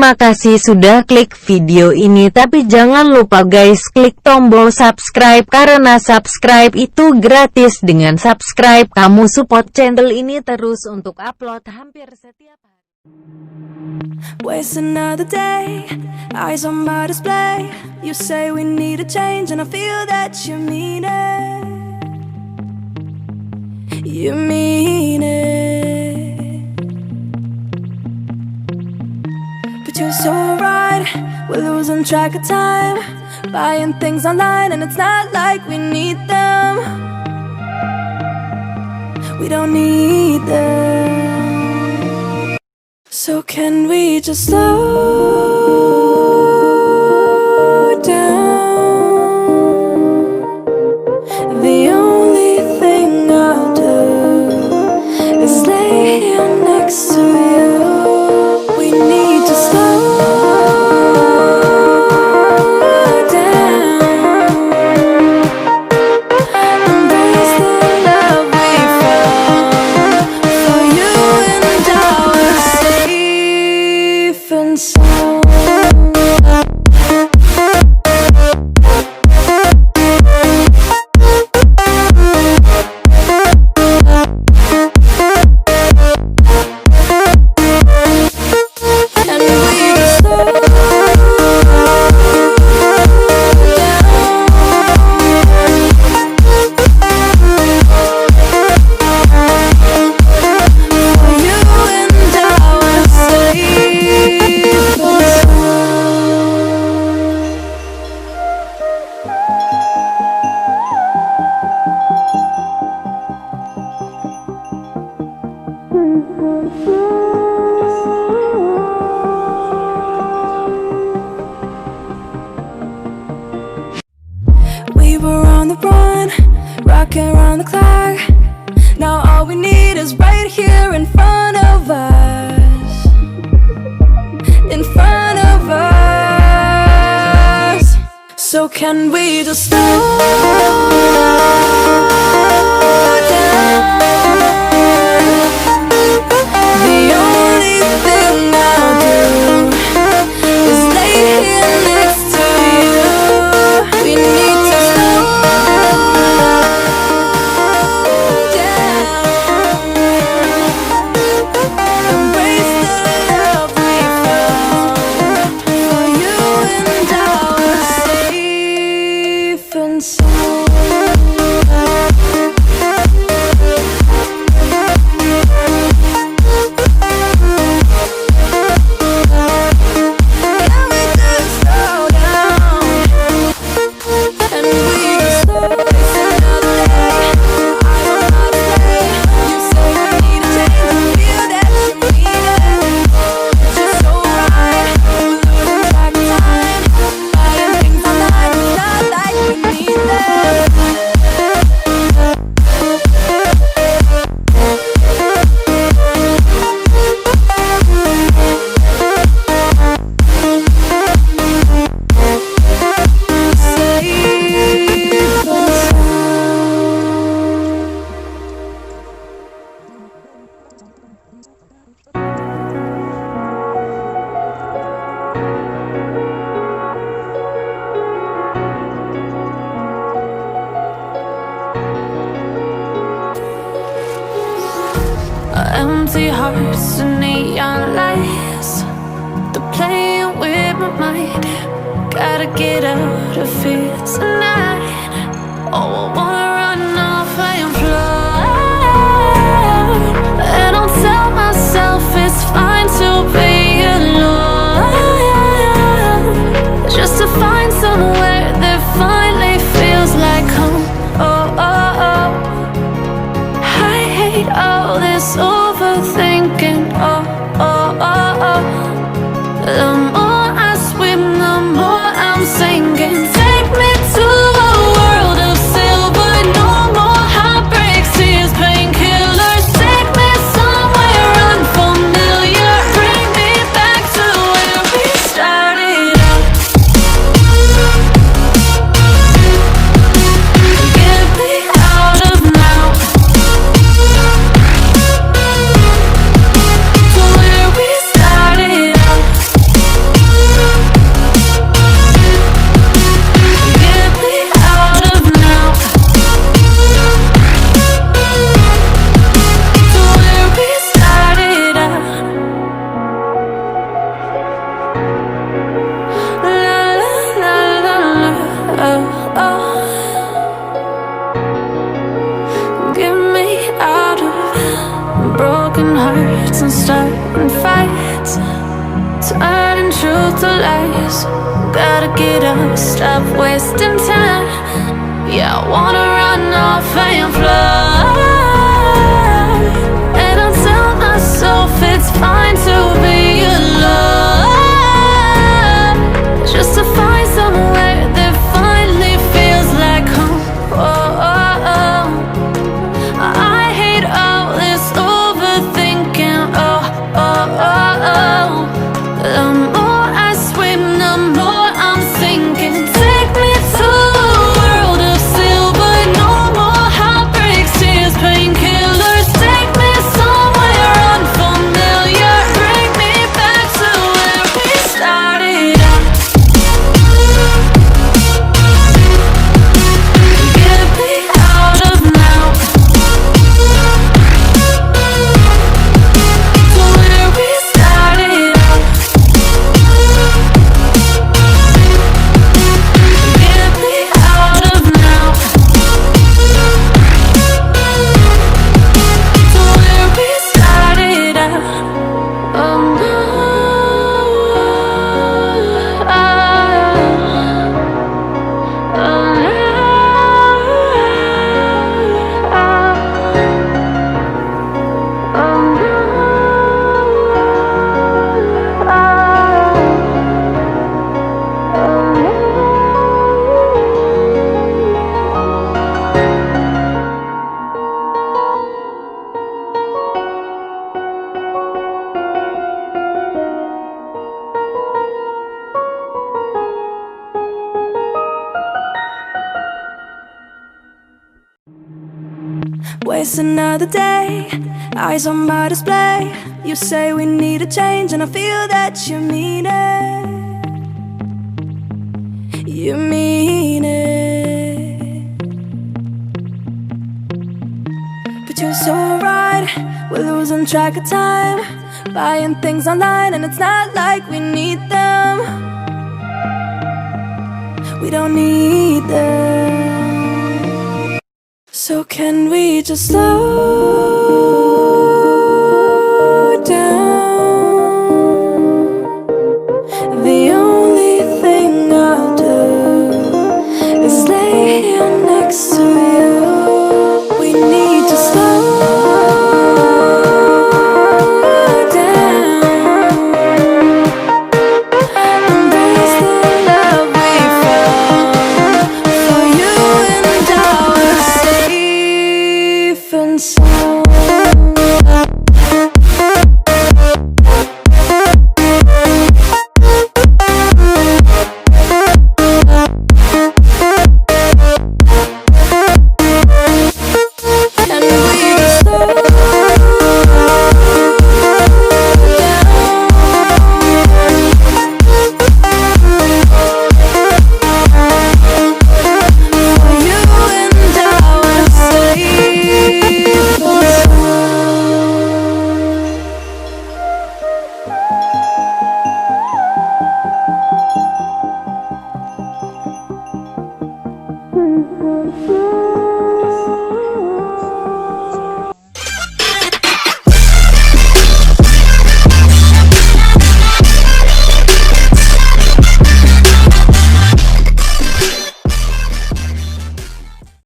Terima kasih sudah klik video ini, tapi jangan lupa guys klik tombol subscribe karena subscribe itu gratis. Dengan subscribe kamu support channel ini terus untuk upload hampir setiap hari. Waste another day, eyes on my display. You say we need a change and I feel that you mean it. You mean it. But you're so right, we're losing track of time, buying things online and it's not like we need them. We don't need them. So can we just slow down? The only thing I'll do is lay here next to you. We need to slow down. Embrace the love we found. For you and I were safe and sound. We were on the run, rocking around the clock. Now all we need is right here in front of us. In front of us. So can we just slow down? The only thing I'll do is lay here next to you. We need to slow down. Embrace the love we found. For you and I were safe and sound. Can we just slow down? And we just slow waste another day. Eyes on my display. You say we need a change and feel that you mean it. But you're so right, we're losing track of time, buying things online, it's not like we need them. Safe and empty hearts and neon lights, they're playing with my mind. Gotta get out of here tonight. Oh, I wanna run off and fly. And I'll tell myself it's fine to be alone, just to find somewhere that finally feels like home. Oh, oh, oh. I hate all this overthinking. Oh, oh, oh, oh. The more I swim, the more I'm sinking. Take me to a world of silver. No more heartbreaks, tears, painkillers. Take me somewhere unfamiliar. truth to lies. Gotta get up, stop wasting time. Yeah, I wanna run off and fly. And I tell myself it's fine to be alone, just to find somewhere that finally feels like home. Oh, oh, oh. I hate all this overthinking. Oh, oh, oh, oh. The more I swim, the more I'm sinking. Take me to a world of silver. No more heartbreaks, tears, painkillers. Take me somewhere unfamiliar. Bring me back to where we started out. Get me out of now, to where we started out. Get me out of now, to where we started out. Oh no, waste another day, eyes on my display. You say we need a change, and I feel that you mean it. You mean it. But you're so right, we're losing track of time, buying things online, and it's not like we need them. We don't need them. So can we just slow down? The only thing I'll do is lay here next to you. We need to slow down. Embrace the love we found. For you and I, we're safe and sound. And we just slow down. For you and I, we're safe and sound.